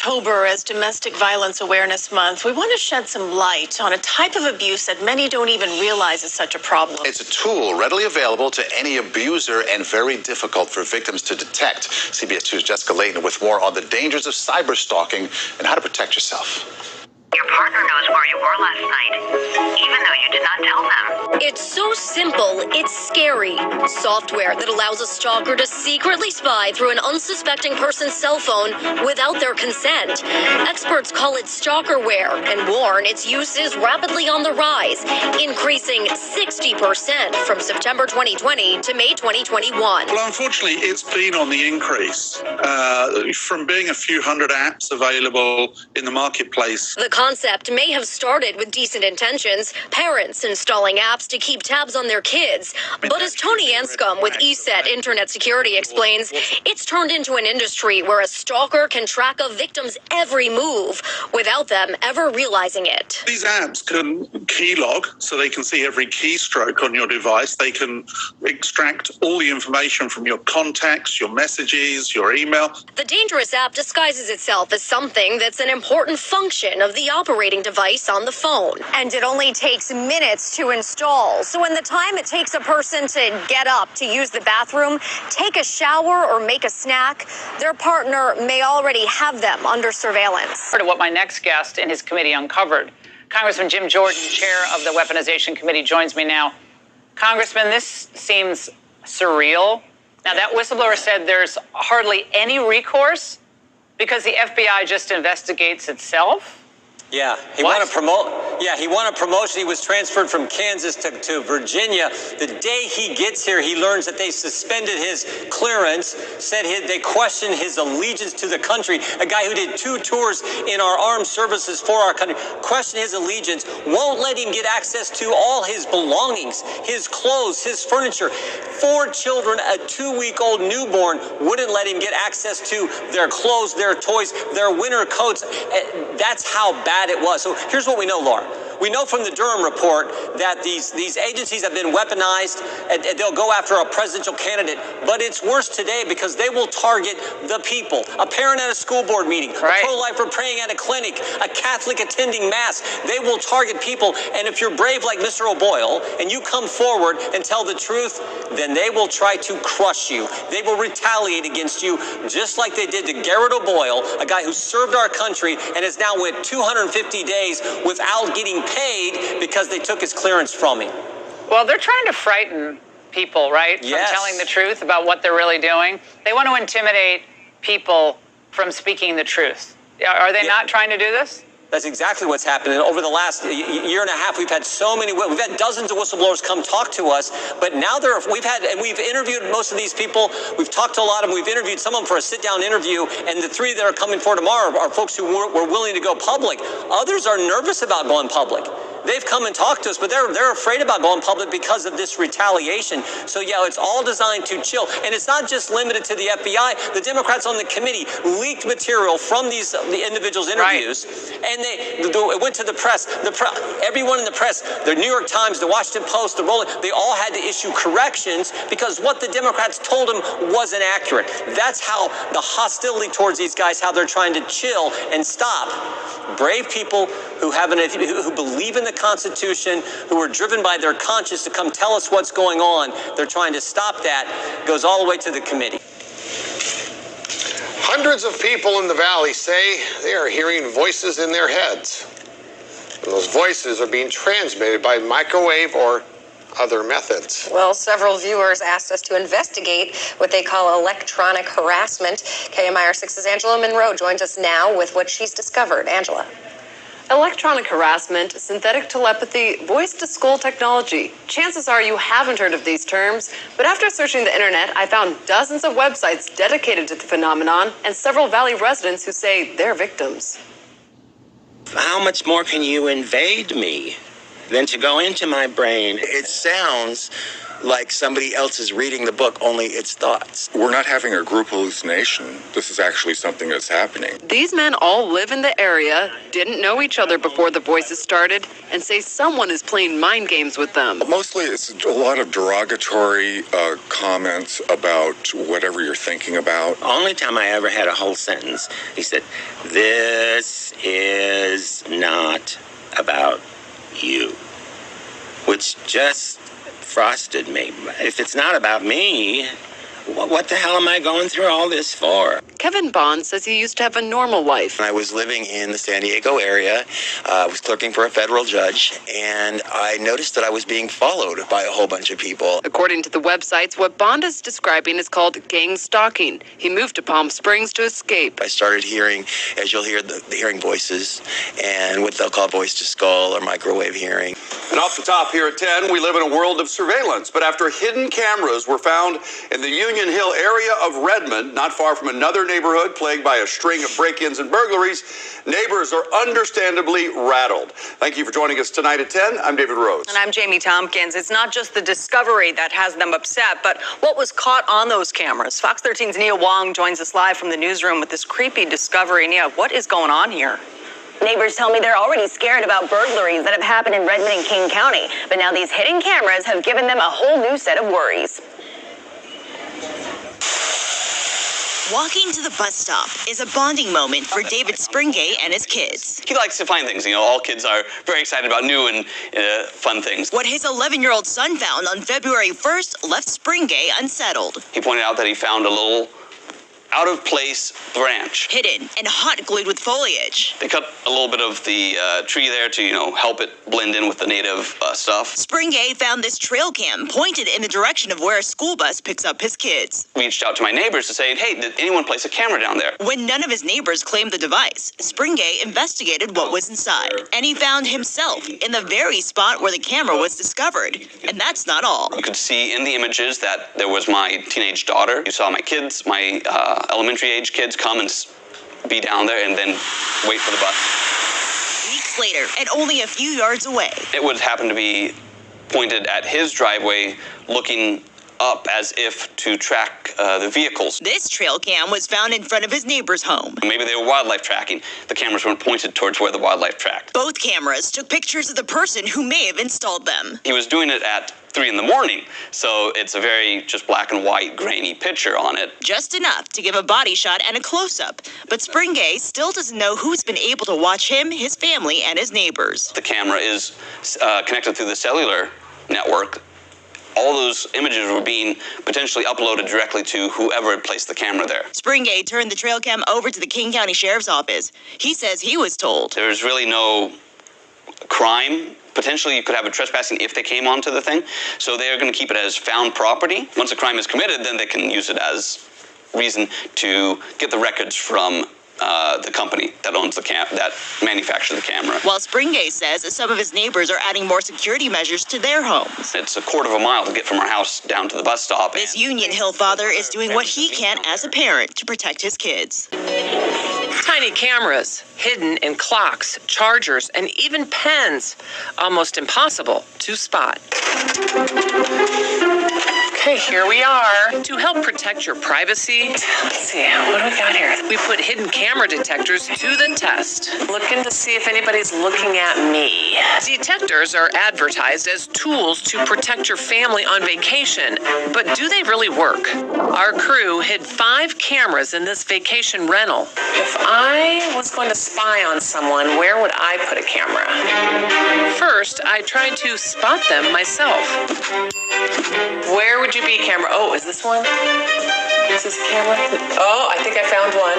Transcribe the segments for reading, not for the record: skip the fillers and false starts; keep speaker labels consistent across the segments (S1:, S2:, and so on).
S1: October as Domestic Violence Awareness Month, we want to shed some light on a type of abuse that many don't even realize is such a problem.
S2: It's a tool readily available to any abuser and very difficult for victims to detect. CBS 2's Jessica Layton with more on the dangers of cyber stalking and how to protect yourself.
S3: Your partner knows where you were last night, even though you did not tell them.
S4: It's so simple, it's scary. Software that allows a stalker to secretly spy through an unsuspecting person's cell phone without their consent. Experts call it stalkerware and warn its use is rapidly on the rise, increasing 60% from September 2020 to May 2021.
S5: Well, unfortunately, it's been on the increase. From being a few hundred apps available in the marketplace.
S4: The concept may have started with decent intentions, parents installing apps to keep tabs on their kids. But as Tony Anscombe with ESET Internet Security explains, it's turned into an industry where a stalker can track a victim's every move without them ever realizing it.
S5: These apps can keylog, so they can see every keystroke on your device. They can extract all the information from your contacts, your messages, your email.
S4: The dangerous app disguises itself as something that's an important function of the operating device on the phone.
S6: And it only takes minutes to install. So in the time it takes a person to get up, to use the bathroom, take a shower, or make a snack, their partner may already have them under surveillance.
S7: To what my next guest in his committee uncovered. Congressman Jim Jordan, chair of the Weaponization Committee, joins me now. Congressman, this seems surreal. Now, that whistleblower said there's hardly any recourse because the FBI just investigates itself.
S8: Yeah, he won a promotion. He was transferred from Kansas to Virginia. The day he gets here, he learns that they suspended his clearance, said they questioned his allegiance to the country. A guy who did 2 tours in our armed services for our country, questioned his allegiance, won't let him get access to all his belongings, his clothes, his furniture. 4 children, a 2-week-old newborn, wouldn't let him get access to their clothes, their toys, their winter coats. That's how bad it was. So here's what we know, Laura. We know from the Durham report that these agencies have been weaponized and they'll go after a presidential candidate. But it's worse today because they will target the people. A parent at a school board meeting,
S7: right.
S8: A pro-lifer praying at a clinic, a Catholic attending mass. They will target people. And if you're brave like Mr. O'Boyle and you come forward and tell the truth, then they will try to crush you. They will retaliate against you just like they did to Garrett O'Boyle, a guy who served our country and has now went 250 days without getting paid because they took his clearance from him.
S7: Well, they're trying to frighten people, right?
S8: Yes.
S7: From telling the truth about what they're really doing. They want to intimidate people from speaking the truth. Are they not trying to do this?
S8: That's exactly what's happening. Over the last year and a half, we've had dozens of whistleblowers come talk to us, but now we've interviewed most of these people. We've talked to a lot of them. We've interviewed some of them for a sit-down interview, and the 3 that are coming for tomorrow are folks who were willing to go public. Others are nervous about going public. They've come and talked to us, but they're afraid about going public because of this retaliation. So yeah, it's all designed to chill. And it's not just limited to the FBI. The Democrats on the committee leaked material from the individuals' interviews, and it went to the press. Everyone in the press, the New York Times, the Washington Post, the Rolling, they all had to issue corrections because what the Democrats told them wasn't accurate. That's how the hostility towards these guys, how they're trying to chill and stop. Brave people who believe in the Constitution, who are driven by their conscience to come tell us what's going on. They're trying to stop that. Goes all the way to the committee.
S9: Hundreds of people in the valley say they are hearing voices in their heads. And those voices are being transmitted by microwave or other methods.
S10: Well, several viewers asked us to investigate what they call electronic harassment. KMIR 6's Angela Monroe joins us now with what she's discovered. Angela.
S11: Electronic harassment, synthetic telepathy, voice-to-skull technology. Chances are you haven't heard of these terms, but after searching the internet, I found dozens of websites dedicated to the phenomenon and several Valley residents who say they're victims.
S12: How much more can you invade me than to go into my brain? It sounds like somebody else is reading the book, only it's thoughts.
S13: We're not having a group hallucination. This is actually something that's happening.
S11: These men all live in the area, didn't know each other before the voices started, and say someone is playing mind games with them.
S13: Mostly it's a lot of derogatory comments about whatever you're thinking about.
S12: Only time I ever had a whole sentence, he said, "This is not about you," which just frosted me. If it's not about me, what the hell am I going through all this for?
S11: Kevin Bond says he used to have a normal life.
S12: I was living in the San Diego area. I was clerking for a federal judge, and I noticed that I was being followed by a whole bunch of people.
S11: According to the websites, what Bond is describing is called gang stalking. He moved to Palm Springs to escape.
S12: I started hearing, as you'll hear, the hearing voices, and what they'll call voice to skull or microwave hearing.
S14: And off the top here at 10, we live in a world of surveillance. But after hidden cameras were found in the Union Hill area of Redmond, not far from another neighborhood plagued by a string of break-ins and burglaries, neighbors are understandably rattled. Thank you for joining us tonight at 10. I'm David Rose.
S15: And I'm Jamie Tompkins. It's not just the discovery that has them upset, but what was caught on those cameras. Fox 13's Nia Wong joins us live from the newsroom with this creepy discovery. Nia, what is going on here?
S16: Neighbors tell me they're already scared about burglaries that have happened in Redmond and King County. But now these hidden cameras have given them a whole new set of worries.
S17: Walking to the bus stop is a bonding moment for David Springate and his kids.
S18: He likes to find things. You know, all kids are very excited about new and fun things.
S17: What his 11-year-old son found on February 1st left Springate unsettled.
S18: He pointed out that he found a little out-of-place branch.
S17: Hidden and hot glued with foliage.
S18: They cut a little bit of the tree there to, help it blend in with the native stuff.
S17: Springate found this trail cam pointed in the direction of where a school bus picks up his kids.
S18: Reached out to my neighbors to say, hey, did anyone place a camera down there?
S17: When none of his neighbors claimed the device, Springate investigated what was inside. And he found himself in the very spot where the camera was discovered. And that's not all.
S18: You could see in the images that there was my teenage daughter. You saw my kids, my elementary age kids come and be down there and then wait for the bus.
S17: Weeks later, and only a few yards away,
S18: it would happen to be pointed at his driveway, looking up as if to track the vehicles.
S17: This trail cam was found in front of his neighbor's home.
S18: Maybe they were wildlife tracking. The cameras weren't pointed towards where the wildlife tracked.
S17: Both cameras took pictures of the person who may have installed them.
S18: He was doing it at 3 in the morning, so it's a very just black and white, grainy picture on it.
S17: Just enough to give a body shot and a close-up. But Springate still doesn't know who's been able to watch him, his family, and his neighbors.
S18: The camera is connected through the cellular network. All those images were being potentially uploaded directly to whoever had placed the camera there.
S17: Springate turned the trail cam over to the King County Sheriff's Office. He says he was told
S18: there's really no crime. Potentially, you could have a trespassing if they came onto the thing. So they're going to keep it as found property. Once a crime is committed, then they can use it as reason to get the records from the company that owns that manufactures the camera.
S17: While Springate says that some of his neighbors are adding more security measures to their homes.
S18: It's a quarter of a mile to get from our house down to the bus stop.
S17: This Union Hill father is doing what he can as a parent to protect his kids.
S19: Tiny cameras, hidden in clocks, chargers, and even pens. Almost impossible to spot. Okay, here we are. To help protect your privacy, let's see, what do we got here? We put hidden camera detectors to the test. Looking to see if anybody's looking at me. Detectors are advertised as tools to protect your family on vacation, but do they really work? Our crew hid 5 cameras in this vacation rental. If I was going to spy on someone, where would I put a camera? First, I tried to spot them myself. Where would you be, camera? Oh, is this one? Is this a camera? Oh, I think I found one.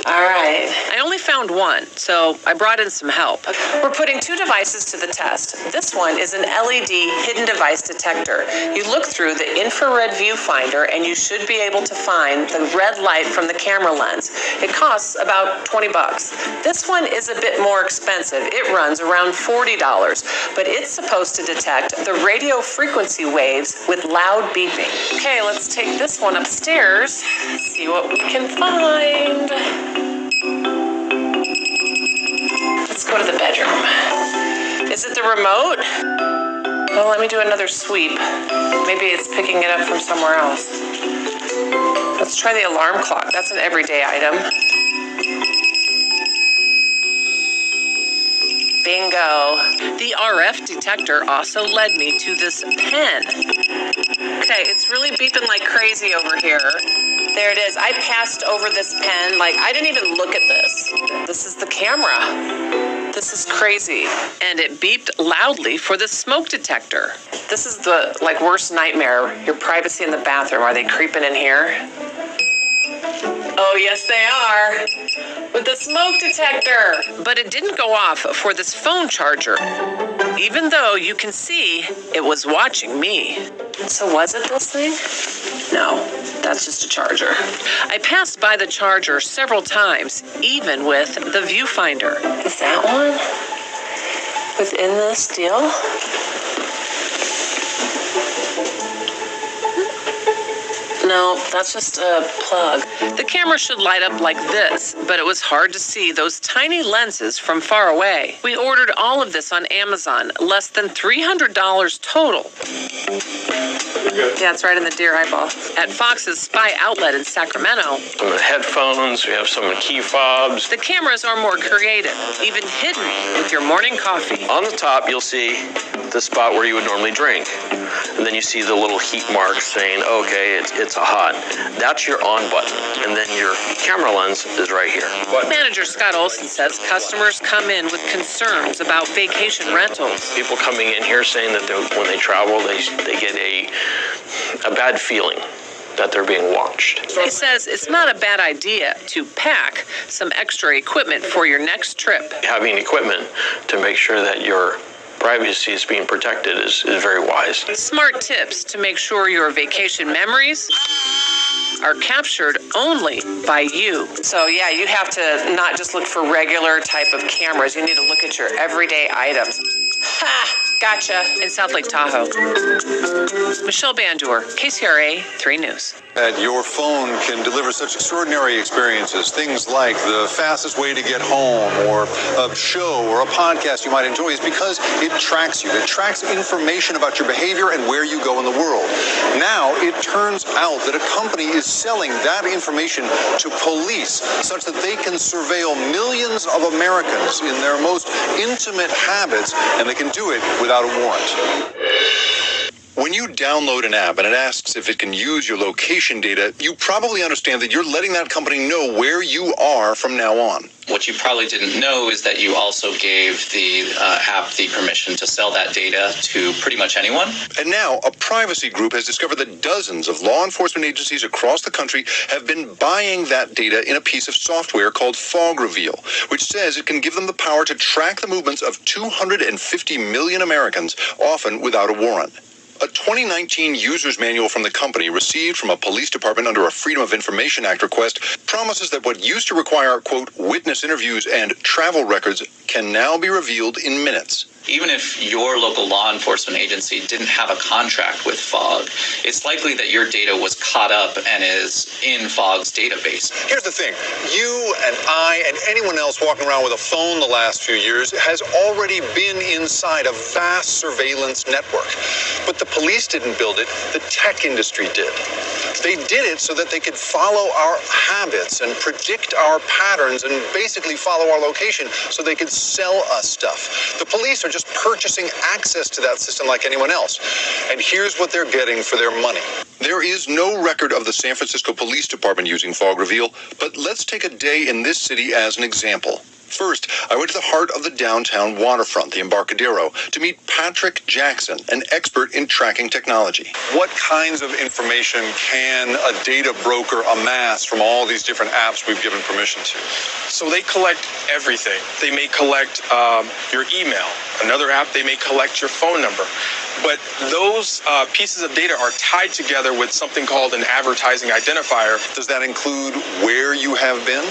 S19: All right. I only found one, so I brought in some help. We're putting 2 devices to the test. This one is an LED hidden device detector. You look through the infrared viewfinder, and you should be able to find the red light from the camera lens. It costs about $20. This one is a bit more expensive. It runs around $40, but it's supposed to detect the radio frequency waves with loud beeping. Okay, let's take this one upstairs, see what we can find. Let's go to the bedroom. Is it the remote? Well, let me do another sweep. Maybe it's picking it up from somewhere else. Let's try the alarm clock. That's an everyday item. Bingo. The RF detector also led me to this pen. Okay, it's really beeping like crazy over here. There it is. I passed over this pen. Like, I didn't even look at this. This is the camera. This is crazy. And it beeped loudly for the smoke detector. This is the, like, worst nightmare. Your privacy in the bathroom. Are they creeping in here? Oh, yes, they are. With the smoke detector. But it didn't go off for this phone charger, even though you can see it was watching me. So was it this thing? No, that's just a charger. I passed by the charger several times, even with the viewfinder. Is that one within this deal? No, that's just a plug. The camera should light up like this, but it was hard to see those tiny lenses from far away. We ordered all of this on Amazon, less than $300 total. Yeah, it's right in the deer eyeball. At Fox's Spy Outlet in Sacramento.
S20: Some headphones, we have some key fobs.
S19: The cameras are more creative, even hidden with your morning coffee.
S20: On the top, you'll see the spot where you would normally drink. And then you see the little heat marks saying, okay, it's a hot. That's your on button. And then your camera lens is right here.
S19: Manager Scott Olson says customers come in with concerns about vacation rentals.
S20: People coming in here saying that when they travel, they get a bad feeling that they're being watched.
S19: He says it's not a bad idea to pack some extra equipment for your next trip.
S20: Having equipment to make sure that your privacy is being protected is very wise.
S19: Smart tips to make sure your vacation memories are captured only by you. So yeah, you have to not just look for regular type of cameras. You need to look at your everyday items. Ha! Gotcha. In South Lake Tahoe. Michelle Bandur, KCRA 3 News.
S21: That your phone can deliver such extraordinary experiences, things like the fastest way to get home, or a show or a podcast you might enjoy, is because it tracks you. It tracks information about your behavior and where you go in the world. Now, it turns out that a company is selling that information to police such that they can surveil millions of Americans in their most intimate habits, and they can do it without a warrant. When you download an app and it asks if it can use your location data, you probably understand that you're letting that company know where you are from now on.
S22: What you probably didn't know is that you also gave the app the permission to sell that data to pretty much anyone.
S21: And now, a privacy group has discovered that dozens of law enforcement agencies across the country have been buying that data in a piece of software called Fog Reveal, which says it can give them the power to track the movements of 250 million Americans, often without a warrant. A 2019 user's manual from the company, received from a police department under a Freedom of Information Act request, promises that what used to require, quote, witness interviews and travel records can now be revealed in minutes.
S22: Even if your local law enforcement agency didn't have a contract with FOG, it's likely that your data was caught up and is in FOG's database.
S21: Here's the thing. You and I and anyone else walking around with a phone the last few years has already been inside a vast surveillance network. But the police didn't build it. The tech industry did. They did it so that they could follow our habits and predict our patterns and basically follow our location so they could sell us stuff. The police are just purchasing access to that system like anyone else. And here's what they're getting for their money. There is no record of the San Francisco Police Department using Fog Reveal, but let's take a day in this city as an example. First, I went to the heart of the downtown waterfront, the Embarcadero, to meet Patrick Jackson, an expert in tracking technology. What kinds of information can a data broker amass from all these different apps we've given permission to?
S23: So they collect everything. They may collect your email. Another app, they may collect your phone number. But those pieces of data are tied together with something called an advertising identifier.
S21: Does that include where you have been?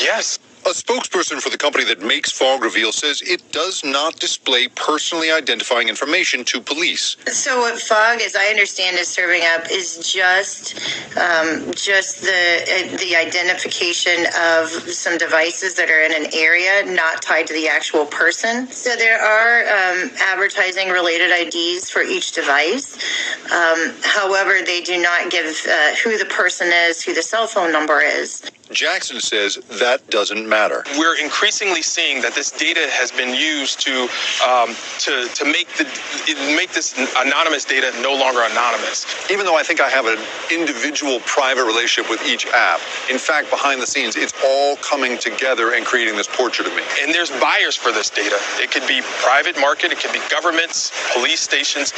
S23: Yes.
S21: A spokesperson for the company that makes Fog Reveal says it does not display personally identifying information to police.
S1: So what Fog, as I understand, is serving up is just the identification of some devices that are in an area, not tied to the actual person. So there are advertising related IDs for each device. However, they do not give who the person is, who the cell phone number is.
S21: Jackson says that doesn't matter.
S23: We're increasingly seeing that this data has been used to make this anonymous data no longer anonymous.
S21: Even though I think I have an individual private relationship with each app, in fact, behind the scenes, it's all coming together and creating this portrait of me.
S23: And there's buyers for this data. It could be private market, it could be governments, police stations.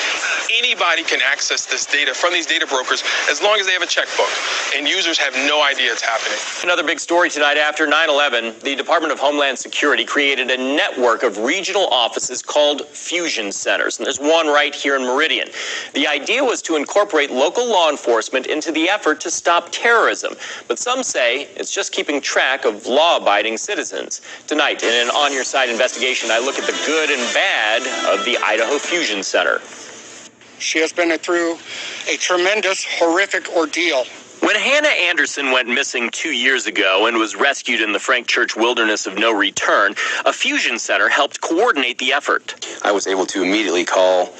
S23: Anybody can access this data from these data brokers as long as they have a checkbook. And users have no idea it's happening.
S8: Another big story tonight. After 9/11, the Department of Homeland Security created a network of regional offices called fusion centers. And there's one right here in Meridian. The idea was to incorporate local law enforcement into the effort to stop terrorism. But some say it's just keeping track of law-abiding citizens. Tonight, in an On Your Side investigation, I look at the good and bad of the Idaho Fusion Center.
S2: She has been through a tremendous, horrific ordeal.
S8: When Hannah Anderson went missing 2 years ago and was rescued in the Frank Church Wilderness of No Return, a fusion center helped coordinate the effort.
S3: I was able to immediately call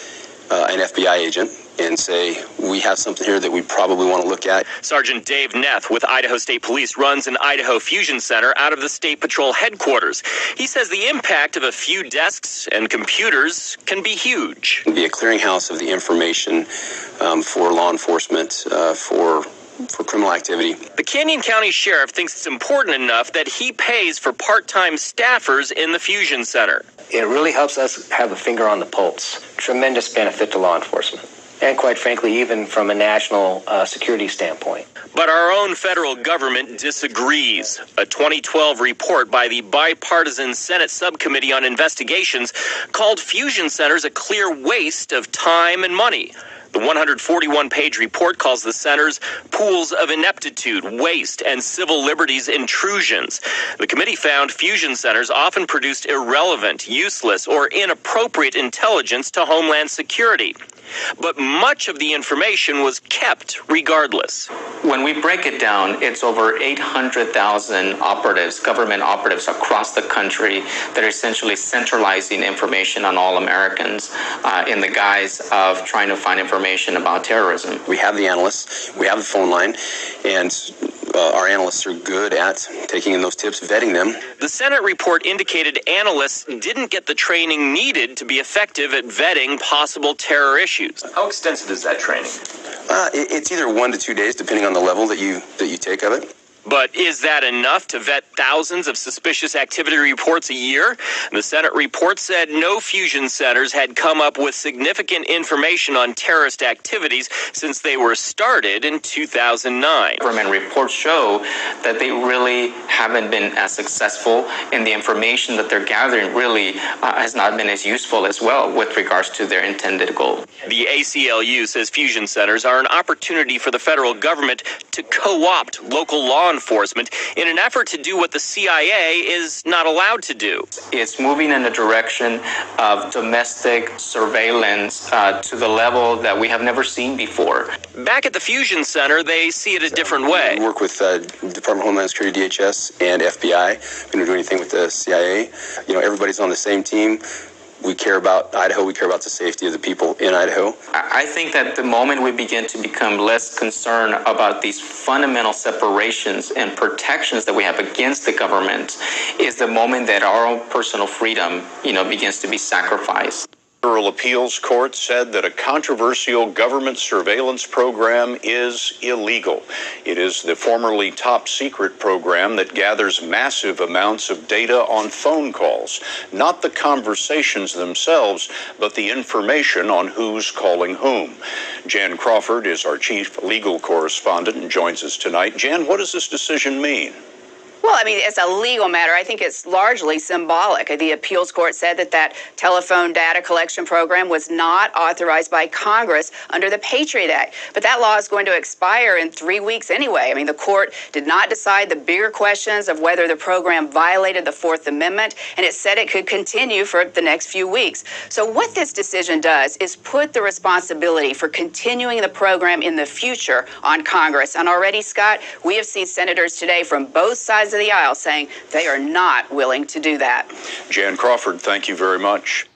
S3: an FBI agent and say, we have something here that we probably want to look at.
S8: Sergeant Dave Neth with Idaho State Police runs an Idaho Fusion Center out of the State Patrol headquarters. He says the impact of a few desks and computers can be huge.
S3: Be a clearinghouse of the information for law enforcement, for criminal activity.
S8: The Canyon County Sheriff thinks it's important enough that he pays for part-time staffers in the Fusion Center.
S24: It really helps us have a finger on the pulse. Tremendous benefit to law enforcement. And quite frankly, even from a national security standpoint.
S8: But our own federal government disagrees. A 2012 report by the bipartisan Senate Subcommittee on Investigations called fusion centers a clear waste of time and money. The 141-page report calls the centers pools of ineptitude, waste, and civil liberties intrusions. The committee found fusion centers often produced irrelevant, useless, or inappropriate intelligence to Homeland Security. But much of the information was kept regardless.
S25: When we break it down, it's over 800,000 operatives, government operatives across the country that are essentially centralizing information on all Americans in the guise of trying to find information about terrorism.
S3: We have the analysts, we have the phone line, and our analysts are good at taking in those tips, vetting them.
S8: The Senate report indicated analysts didn't get the training needed to be effective at vetting possible terror issues.
S3: How extensive is that training? It's either 1 to 2 days, depending on the level that you take of it.
S8: But is that enough to vet thousands of suspicious activity reports a year? The Senate report said no fusion centers had come up with significant information on terrorist activities since they were started in 2009.
S25: Government reports show that they really haven't been as successful, and the information that they're gathering really has not been as useful as well with regards to their intended goal.
S8: The ACLU says fusion centers are an opportunity for the federal government to co-opt local law enforcement in an effort to do what the CIA is not allowed to do.
S25: It's moving in the direction of domestic surveillance to the level that we have never seen before.
S8: Back at the Fusion Center, they see it a different way.
S3: We work with Department of Homeland Security, DHS, and FBI. We don't do anything with the CIA. Everybody's on the same team. We care about Idaho. We care about the safety of the people in Idaho.
S25: I think that the moment we begin to become less concerned about these fundamental separations and protections that we have against the government is the moment that our own personal freedom, begins to be sacrificed.
S26: Federal Appeals Court said that a controversial government surveillance program is illegal. It is the formerly top secret program that gathers massive amounts of data on phone calls, not the conversations themselves, but the information on who's calling whom. Jan Crawford is our chief legal correspondent and joins us tonight. Jan, what does this decision mean?
S4: Well, I mean, it's a legal matter. I think it's largely symbolic. The appeals court said that telephone data collection program was not authorized by Congress under the Patriot Act. But that law is going to expire in 3 weeks anyway. I mean, the court did not decide the bigger questions of whether the program violated the Fourth Amendment, and it said it could continue for the next few weeks. So what this decision does is put the responsibility for continuing the program in the future on Congress. And already, Scott, we have seen senators today from both sides of the aisle saying they are not willing to do that.
S26: Jan Crawford, thank you very much.